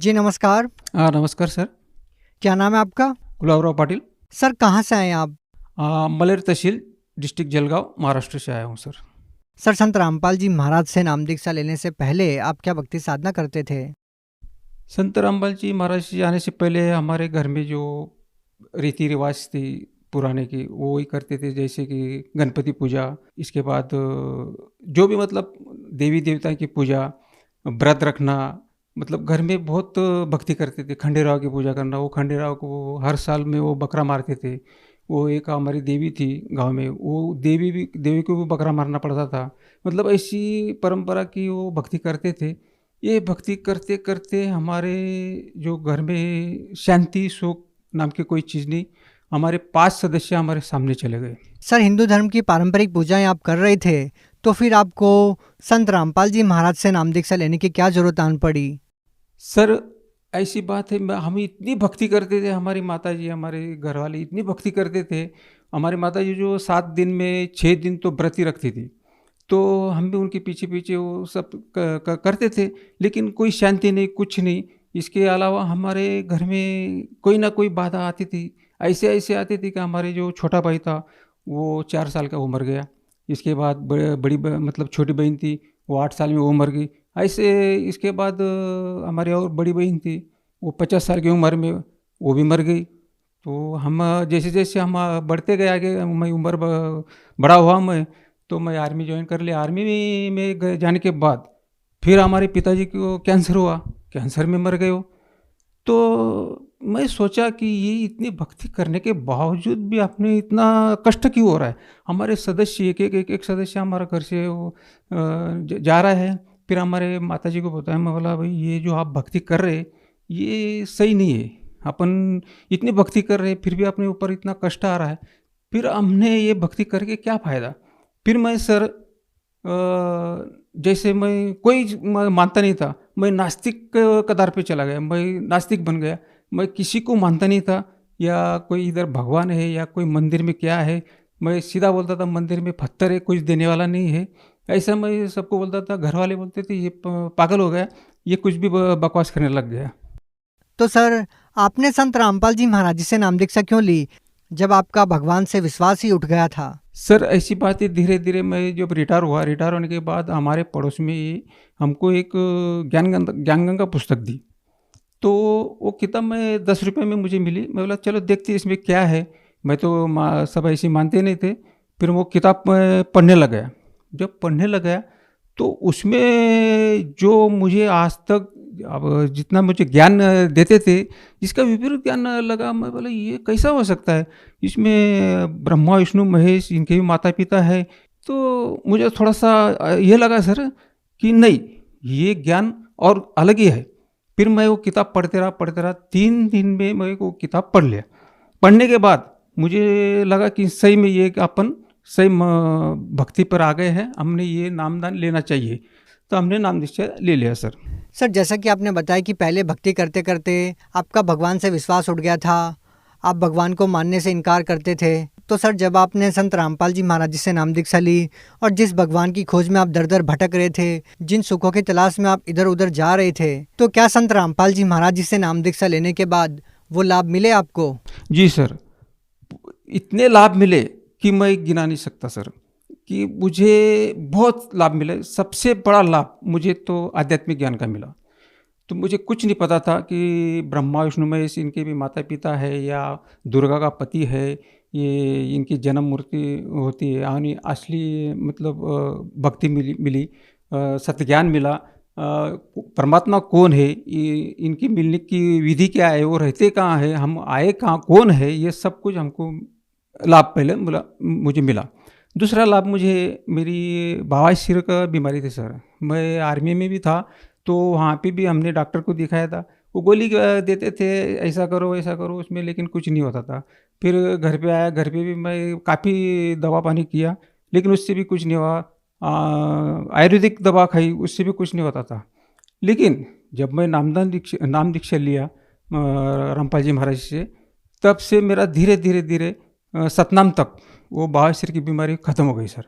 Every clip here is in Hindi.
जी नमस्कार। हाँ, नमस्कार सर। क्या नाम है आपका? गुलाबराव पाटिल। सर कहाँ से आए हैं आप? मलेर तहसील, डिस्ट्रिक्ट जलगांव, महाराष्ट्र से आया हूँ सर। सर संत रामपाल जी महाराज से नाम दीक्षा लेने से पहले आप क्या भक्ति साधना करते थे? संत रामपाल जी महाराज जी आने से पहले हमारे घर में जो रीति रिवाज थी पुराने की वो ही करते थे, जैसे कि गणपति पूजा, इसके बाद जो भी मतलब देवी देवता की पूजा, व्रत रखना, मतलब घर में बहुत भक्ति करते थे। खंडेराव की पूजा करना, वो खंडेराव को हर साल में वो बकरा मारते थे। वो एक हमारी देवी थी गांव में, वो देवी को भी बकरा मारना पड़ता था। मतलब ऐसी परंपरा की वो भक्ति करते थे। ये भक्ति करते करते हमारे जो घर में शांति सुख नाम की कोई चीज़ नहीं, हमारे 5 सदस्य हमारे सामने चले गए। सर हिंदू धर्म की पारंपरिक पूजाएं आप कर रहे थे, तो फिर आपको संत रामपाल जी महाराज से नाम दीक्षा लेने की क्या जरूरत आन पड़ी? सर ऐसी बात है, हम इतनी भक्ति करते थे, हमारी माता जी हमारे घर वाले इतनी भक्ति करते थे। हमारी माता जी जो 7 दिन में 6 दिन तो व्रत ही रखती थी, तो हम भी उनके पीछे पीछे वो सब करते थे, लेकिन कोई शांति नहीं, कुछ नहीं। इसके अलावा हमारे घर में कोई ना कोई बाधा आती थी। ऐसे ऐसे आती थी कि हमारे जो छोटा भाई था वो 4 साल का वो मर गया। इसके बाद मतलब छोटी बहन थी, वो 8 साल में वो मर गई। ऐसे इसके बाद हमारी और बड़ी बहन थी, वो 50 साल की उम्र में वो भी मर गई। तो हम जैसे जैसे हम बढ़ते गए आगे, मैं उम्र बड़ा हुआ तो मैं आर्मी ज्वाइन कर लिया। आर्मी में जाने के बाद फिर हमारे पिताजी को कैंसर हुआ, कैंसर में मर गए वो। तो मैं सोचा कि ये इतनी भक्ति करने के बावजूद भी आपने इतना कष्ट क्यों हो रहा है। हमारे सदस्य एक सदस्य हमारा घर से वो जा रहा है। फिर हमारे माताजी को बताया, मैं बोला भाई ये जो आप भक्ति कर रहे ये सही नहीं है। अपन इतनी भक्ति कर रहे फिर भी अपने ऊपर इतना कष्ट आ रहा है, फिर हमने ये भक्ति करके क्या फ़ायदा। फिर मैं सर जैसे मैं कोई मानता नहीं था, मैं नास्तिक कदार पे चला गया, मैं नास्तिक बन गया। मैं किसी को मानता नहीं था, या कोई इधर भगवान है या कोई मंदिर में क्या है। मैं सीधा बोलता था मंदिर में पत्थर है, कुछ देने वाला नहीं है। ऐसा मैं सबको बोलता था। घर वाले बोलते थे ये पागल हो गया, ये कुछ भी बकवास करने लग गया। तो सर आपने संत रामपाल जी महाराज जी से नाम दीक्षा क्यों ली, जब आपका भगवान से विश्वास ही उठ गया था? सर ऐसी बात है, धीरे धीरे मैं जब रिटायर हुआ, रिटायर होने के बाद हमारे पड़ोस में ही हमको एक ज्ञान गंगा पुस्तक दी। तो वो किताब मैं 10 रुपये में मुझे मिली। मैं बोला चलो देखते इसमें क्या है। मैं तो सब ऐसे मानते नहीं थे। फिर वो किताब मैं पढ़ने लग गया। जब पढ़ने लगा तो उसमें जो मुझे आज तक अब जितना मुझे ज्ञान देते थे, इसका विपरीत ज्ञान लगा। मैं बोला ये कैसा हो सकता है, इसमें ब्रह्मा विष्णु महेश इनके भी माता पिता है। तो मुझे थोड़ा सा ये लगा सर कि नहीं, ये ज्ञान और अलग ही है। फिर मैं वो किताब पढ़ते रहा 3 दिन में मैं वो किताब पढ़ लिया। पढ़ने के बाद मुझे लगा कि सही में ये अपन सही भक्ति पर आ गए हैं, हमने ये नामदान लेना चाहिए। तो हमने नाम दीक्षा ले लिया सर। सर जैसा कि आपने बताया कि पहले भक्ति करते करते आपका भगवान से विश्वास उठ गया था, आप भगवान को मानने से इनकार करते थे। तो सर जब आपने संत रामपाल जी महाराज जी से नाम दीक्षा ली और जिस भगवान की खोज में आप दर दर भटक रहे थे, जिन सुखों की तलाश में आप इधर उधर जा रहे थे, तो क्या संत रामपाल जी महाराज जी से नाम दीक्षा लेने के बाद वो लाभ मिले आपको? जी सर, इतने लाभ मिले कि मैं गिना नहीं सकता सर, कि मुझे बहुत लाभ मिले। सबसे बड़ा लाभ मुझे तो आध्यात्मिक ज्ञान का मिला। तो मुझे कुछ नहीं पता था कि ब्रह्मा विष्णु महेश इनके भी माता पिता है, या दुर्गा का पति है, ये इनकी जन्म मूर्ति होती है। यानी असली मतलब भक्ति मिली, सत्य ज्ञान मिला। परमात्मा कौन है, इनकी मिलने की विधि क्या है, वो रहते कहाँ है, हम आए कहाँ, कौन है, ये सब कुछ हमको लाभ पहले मुझे मिला। दूसरा लाभ मुझे मेरी बवासीर का बीमारी थी सर। मैं आर्मी में भी था, तो वहाँ पे भी हमने डॉक्टर को दिखाया था। वो गोली देते थे ऐसा करो ऐसा करो उसमें, लेकिन कुछ नहीं होता था। फिर घर पे आया, घर पे भी मैं काफ़ी दवा पानी किया, लेकिन उससे भी कुछ नहीं हुआ। आयुर्वेदिक दवा खाई, उससे भी कुछ नहीं होता था। लेकिन जब मैं नाम दीक्षा लिया रामपाल जी महाराज से, तब से मेरा धीरे धीरे धीरे सतनाम तक वो बवासीर की बीमारी ख़त्म हो गई सर,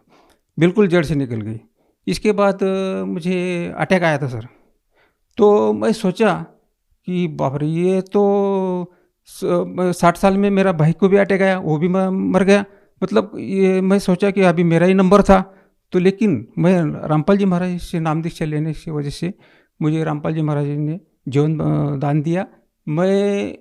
बिल्कुल जड़ से निकल गई। इसके बाद मुझे अटैक आया था सर। तो मैं सोचा कि बाप रे, ये तो 60 साल में मेरा भाई को भी अटैक आया, वो भी मर गया। मतलब ये मैं सोचा कि अभी मेरा ही नंबर था। तो लेकिन मैं रामपाल जी महाराज से नाम दीक्षा लेने की वजह से मुझे रामपाल जी महाराज ने जीवन दान दिया। मैं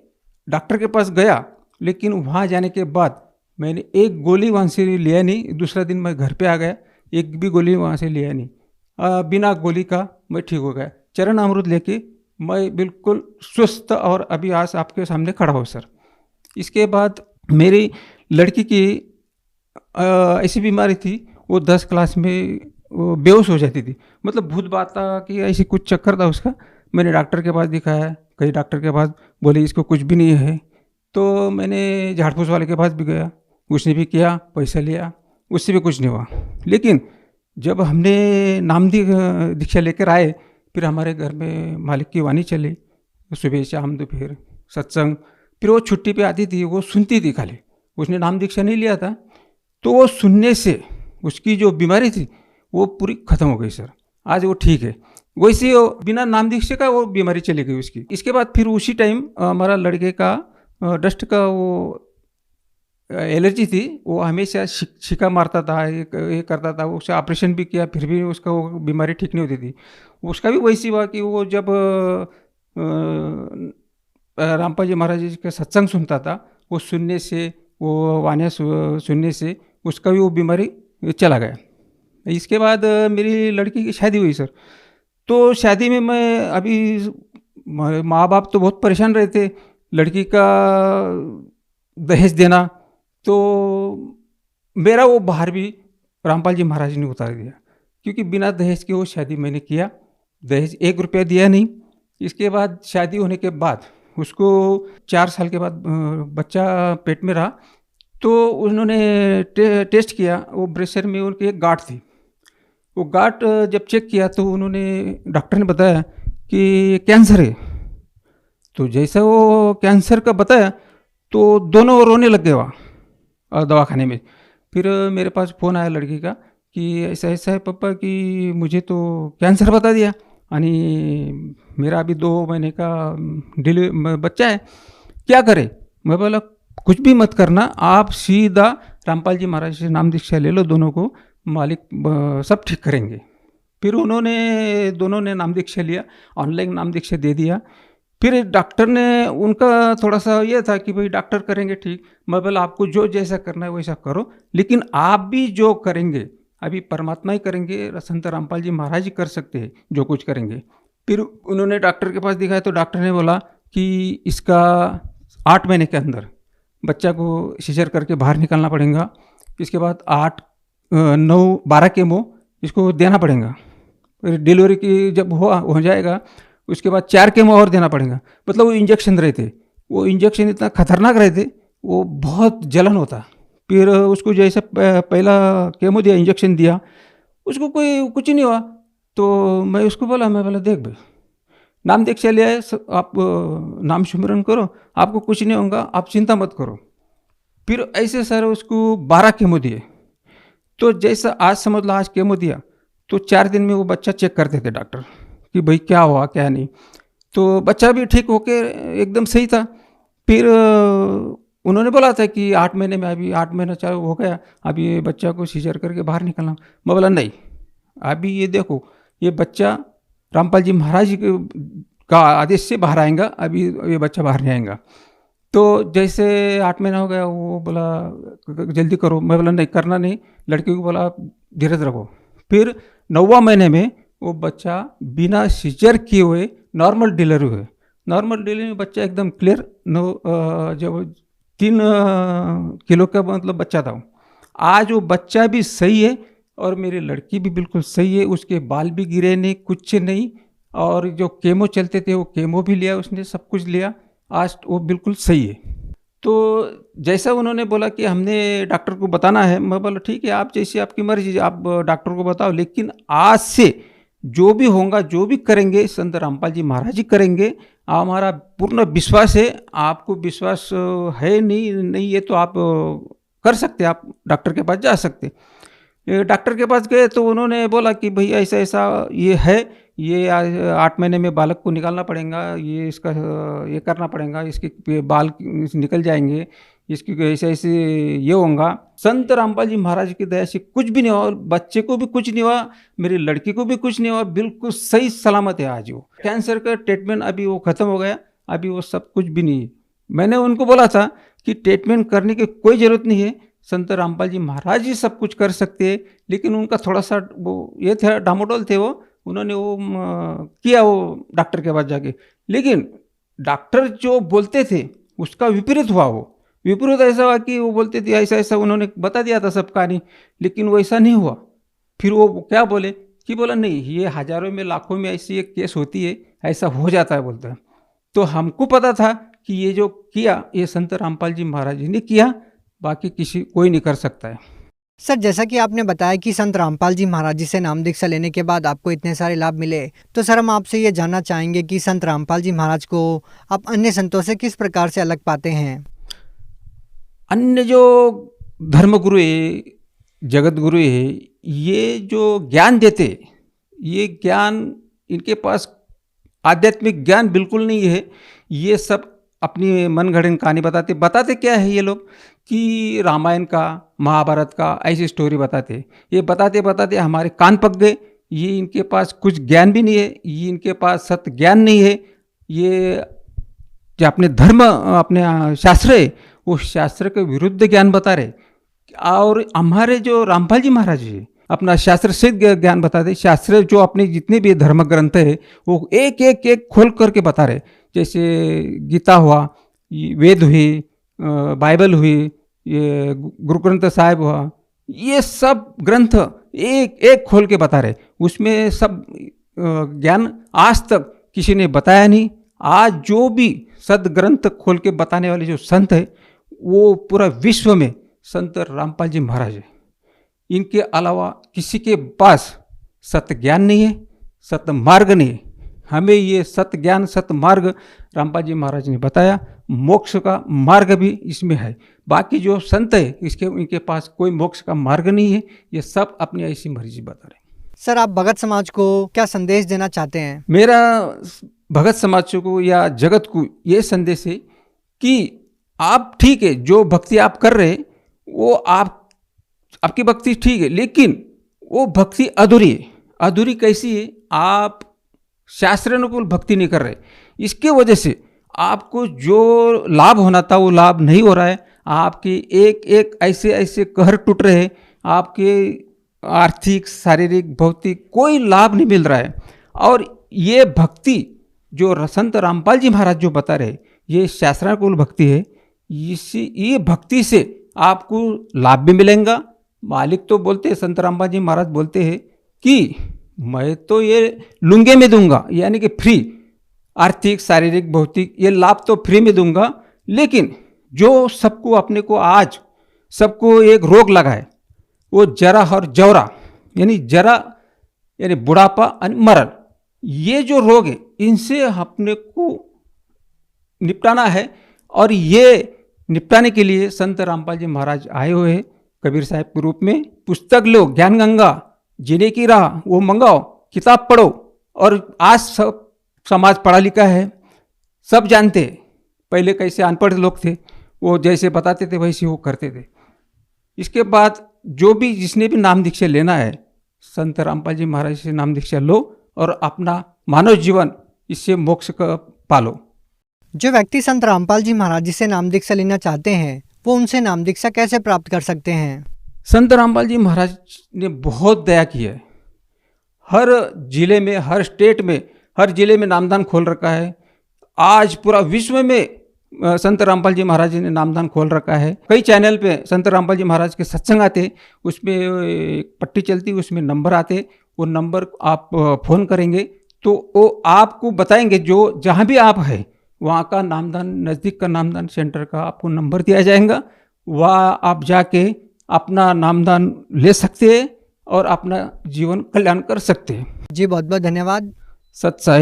डॉक्टर के पास गया, लेकिन वहाँ जाने के बाद मैंने एक गोली वहाँ से लिया नहीं। दूसरा दिन मैं घर पे आ गया, एक भी गोली वहाँ से लिया नहीं। बिना गोली का मैं ठीक हो गया। चरण अमृत लेके मैं बिल्कुल स्वस्थ और अभी आज आपके सामने खड़ा हूँ सर। इसके बाद मेरी लड़की की ऐसी बीमारी थी, वो 10 क्लास में वो बेहोश हो जाती थी। मतलब भूत बाता की ऐसी कुछ चक्कर था उसका। मैंने डॉक्टर के पास दिखाया, कई डॉक्टर के पास, बोले इसको कुछ भी नहीं है। तो मैंने झाड़ फूस वाले के पास भी गया, उसने भी किया, पैसा लिया, उससे भी कुछ नहीं हुआ। लेकिन जब हमने नाम दीक्षा लेकर आए, फिर हमारे घर में मालिक की वाणी चली, सुबह शाम दोपहर सत्संग। फिर वो छुट्टी पे आती थी, वो सुनती थी खाली, उसने नाम दीक्षा नहीं लिया था। तो वो सुनने से उसकी जो बीमारी थी वो पूरी खत्म हो गई सर। आज वो ठीक है। वैसे वो बिना नाम दीक्षा का वो बीमारी चली गई उसकी। इसके बाद फिर उसी टाइम हमारा लड़के का डस्ट का वो एलर्जी थी, वो हमेशा छिका मारता था, ये करता था। उसका ऑपरेशन भी किया, फिर भी उसका वो बीमारी ठीक नहीं होती थी। उसका भी वैसी हुआ कि वो जब रामपाल जी महाराज जी का सत्संग सुनता था, वो सुनने से, वो वाणियाँ सुनने से उसका भी वो बीमारी चला गया। इसके बाद मेरी लड़की की शादी हुई सर। तो शादी में मैं अभी, माँ बाप तो बहुत परेशान रहे थे, लड़की का दहेज देना। तो मेरा वो भार भी रामपाल जी महाराज ने उतार दिया, क्योंकि बिना दहेज के वो शादी मैंने किया। दहेज 1 रुपया दिया नहीं। इसके बाद शादी होने के बाद उसको 4 साल के बाद बच्चा पेट में रहा। तो उन्होंने टेस्ट किया, वो ब्रेशर में उनकी एक गांठ थी। वो गांठ जब चेक किया तो उन्होंने, डॉक्टर ने बताया कि कैंसर है। तो जैसा वो कैंसर का बताया तो दोनों रोने लग गए वहाँ दवाखाने में। फिर मेरे पास फ़ोन आया लड़की का कि ऐसा ऐसा है पापा कि मुझे तो कैंसर बता दिया, आणि मेरा अभी 2 महीने का बच्चा है, क्या करें। मैं बोला कुछ भी मत करना, आप सीधा रामपाल जी महाराज से नाम दीक्षा ले लो, दोनों को मालिक सब ठीक करेंगे। फिर दोनों ने नाम दीक्षा लिया, ऑनलाइन नाम दीक्षा दे दिया। फिर डॉक्टर ने, उनका थोड़ा सा ये था कि भाई डॉक्टर करेंगे ठीक। मैं बोला आपको जो जैसा करना है वैसा करो, लेकिन आप भी जो करेंगे अभी परमात्मा ही करेंगे, संत रामपाल जी महाराज ही कर सकते हैं जो कुछ करेंगे। फिर उन्होंने डॉक्टर के पास दिखाया तो डॉक्टर ने बोला कि इसका 8 महीने के अंदर बच्चा को सीजर करके बाहर निकालना पड़ेगा। इसके बाद 8, 9, 12 केमो इसको देना पड़ेगा। फिर डिलीवरी की जब हो जाएगा उसके बाद 4 केमो और देना पड़ेगा। मतलब वो इंजेक्शन रहे थे, वो इंजेक्शन इतना खतरनाक रहे थे, वो बहुत जलन होता। फिर उसको जैसे पहला केमो दिया, इंजेक्शन दिया, उसको कुछ नहीं हुआ। तो मैं उसको बोला, मैं बोला देख भाई, नाम दीक्षा लिया है, आप नाम सुमिरन करो, आपको कुछ नहीं होगा, आप चिंता मत करो। फिर ऐसे सर उसको 12 केमो दिए। तो जैसा आज समझ लो, आज केमो दिया तो 4 दिन में वो बच्चा चेक करते थे डॉक्टर कि भाई क्या हुआ क्या नहीं। तो बच्चा भी ठीक होके एकदम सही था। फिर उन्होंने बोला था कि 8 महीने में, अभी 8 महीना चालू हो गया, अभी ये बच्चा को सीजर करके बाहर निकलना। मैं बोला नहीं, अभी ये देखो, ये बच्चा रामपाल जी महाराज जी का आदेश से बाहर आएगा, अभी ये बच्चा बाहर नहीं आएगा। तो जैसे 8 महीना हो गया, वो बोला जल्दी करो। मैं बोला नहीं, करना नहीं। लड़की को बोला धीरज रखो। फिर 9वां महीने में वो बच्चा बिना सीजर किए हुए नॉर्मल डिलीवरी हुए। नॉर्मल डिलीवरी में बच्चा एकदम क्लियर, जब 3 किलो का मतलब बच्चा था। आज वो बच्चा भी सही है और मेरी लड़की भी बिल्कुल सही है। उसके बाल भी गिरे नहीं, कुछ नहीं। और जो केमो चलते थे वो केमो भी लिया उसने, सब कुछ लिया। आज वो बिल्कुल सही है। तो जैसा उन्होंने बोला कि हमने डॉक्टर को बताना है, मैं बोला ठीक है, आप जैसी आपकी मर्जी, आप डॉक्टर को बताओ, लेकिन आज से जो भी होगा, जो भी करेंगे, संत रामपाल जी महाराज जी करेंगे। हमारा पूर्ण विश्वास है। आपको विश्वास है नहीं है तो आप कर सकते, आप डॉक्टर के पास जा सकते। डॉक्टर के पास गए तो उन्होंने बोला कि भाई ऐसा ऐसा ये है, ये 8 महीने में बालक को निकालना पड़ेगा, ये इसका ये करना पड़ेगा, इसके बाल निकल जाएंगे, इसकी ऐसे ऐसे ये होगा। संत रामपाल जी महाराज की दया से कुछ भी नहीं हुआ, बच्चे को भी कुछ नहीं हुआ, मेरी लड़की को भी कुछ नहीं हुआ, बिल्कुल सही सलामत है आज वो। कैंसर का ट्रीटमेंट अभी वो खत्म हो गया, अभी वो सब कुछ भी नहीं है। मैंने उनको बोला था कि ट्रीटमेंट करने की कोई ज़रूरत नहीं है, संत रामपाल जी महाराज ही सब कुछ कर सकते हैं। लेकिन उनका थोड़ा सा वो ये था, डामाडोल थे वो, उन्होंने वो किया वो डॉक्टर के पास जाके। लेकिन डॉक्टर जो बोलते थे उसका विपरीत हुआ। वो विपरीत ऐसा हुआ कि वो बोलते थे ऐसा ऐसा, उन्होंने बता दिया था सब कहानी, लेकिन वो ऐसा नहीं हुआ। फिर वो क्या बोले कि बोला नहीं, ये हज़ारों में लाखों में ऐसी एक केस होती है, ऐसा हो जाता है बोलता है। तो हमको पता था कि ये जो किया ये संत रामपाल जी महाराज जी ने किया, बाकी कोई नहीं कर सकता है। सर, जैसा कि आपने बताया कि संत रामपाल जी महाराज जी से नाम दीक्षा लेने के बाद आपको इतने सारे लाभ मिले, तो सर हम आपसे ये जानना चाहेंगे कि संत रामपाल जी महाराज को आप अन्य संतों से किस प्रकार से अलग पाते हैं? अन्य जो धर्मगुरु है, जगत गुरु है, ये जो ज्ञान देते, ये ज्ञान इनके पास आध्यात्मिक ज्ञान बिल्कुल नहीं है। ये सब अपनी मनगढ़ंत कहानी बताते क्या है ये लोग कि रामायण का, महाभारत का ऐसी स्टोरी बताते। ये बताते बताते हमारे कान पक गए। ये इनके पास कुछ ज्ञान भी नहीं है, ये इनके पास सत्य ज्ञान नहीं है। ये जो अपने धर्म, अपने शास्त्र है, वो शास्त्र के विरुद्ध ज्ञान बता रहे। और हमारे जो रामपाल जी महाराज जी अपना शास्त्र से ज्ञान बताते। शास्त्र जो अपने जितने भी धर्म ग्रंथ है वो एक एक एक खोल करके बता रहे। जैसे गीता हुआ, वेद हुई, बाइबल हुई, ये गुरु ग्रंथ साहिब हुआ, ये सब ग्रंथ एक एक खोल के बता रहे। उसमें सब ज्ञान आज तक किसी ने बताया नहीं। आज जो भी सदग्रंथ खोल के बताने वाले जो संत है, वो पूरा विश्व में संत रामपाल जी महाराज है। इनके अलावा किसी के पास सत्य ज्ञान नहीं है, सत्य मार्ग नहीं है। हमें ये सत्य ज्ञान, सत्य मार्ग रामपाल जी महाराज ने बताया। मोक्ष का मार्ग भी इसमें है। बाकी जो संत है इनके पास कोई मोक्ष का मार्ग नहीं है। ये सब अपनी ऐसी मर्जी बता रहे हैं। सर, आप भगत समाज को क्या संदेश देना चाहते हैं? मेरा भगत समाज को या जगत को ये संदेश है कि आप ठीक है, जो भक्ति आप कर रहे हैं वो आपकी भक्ति ठीक है, लेकिन वो भक्ति अधूरी है। अधूरी कैसी है? आप शास्त्रानुकूल भक्ति नहीं कर रहे। इसके वजह से आपको जो लाभ होना था वो लाभ नहीं हो रहा है। आपके एक एक ऐसे ऐसे कहर टूट रहे हैं। आपके आर्थिक, शारीरिक, भौतिक कोई लाभ नहीं मिल रहा है। और ये भक्ति जो संत रामपाल जी महाराज जो बता रहे, ये शास्त्रानुकूल भक्ति है। ये भक्ति से आपको लाभ भी मिलेगा। मालिक तो बोलते हैं, संत रामपाल जी महाराज बोलते हैं कि मैं तो ये लुंगे में दूंगा, यानी कि फ्री, आर्थिक, शारीरिक, भौतिक ये लाभ तो फ्री में दूंगा। लेकिन जो सबको अपने को आज सबको एक रोग लगा है, वो जरा और जवरा, यानी जरा यानी बुढ़ापा और मरण, ये जो रोग है इनसे अपने को निपटाना है। और ये निपटाने के लिए संत रामपाल जी महाराज आए हुए हैं कबीर साहब के रूप में। पुस्तक लो, ज्ञान गंगा, जीने की राह, वो मंगाओ, किताब पढ़ो। और आज सब समाज पढ़ा लिखा है, सब जानते हैं। पहले कैसे अनपढ़ लोग थे, वो जैसे बताते थे वैसे वो करते थे। इसके बाद जो भी जिसने भी नाम दीक्षा लेना है, संत रामपाल जी महाराज से नाम दीक्षा लो और अपना मानव जीवन इससे मोक्ष का पालो। जो व्यक्ति संत रामपाल जी महाराज जी से नाम दीक्षा लेना चाहते हैं, वो उनसे नाम दीक्षा कैसे प्राप्त कर सकते हैं? संत रामपाल जी महाराज ने बहुत दया की है। हर जिले में, हर स्टेट में, हर जिले में नामदान खोल रखा है। आज पूरा विश्व में संत रामपाल जी महाराज ने नामदान खोल रखा है। कई चैनल पे संत रामपाल जी महाराज के सत्संग आते, उसमें एक पट्टी चलती, उसमें नंबर आते। वो नंबर आप फ़ोन करेंगे तो वो आपको बताएंगे, जो जहाँ भी आप हैं वहाँ का नामदान, नज़दीक का नामदान सेंटर का आपको नंबर दिया जाएगा। वहाँ आप जाके अपना नामदान ले सकते हैं और अपना जीवन कल्याण कर सकते हैं। जी, बहुत बहुत धन्यवाद। सत्य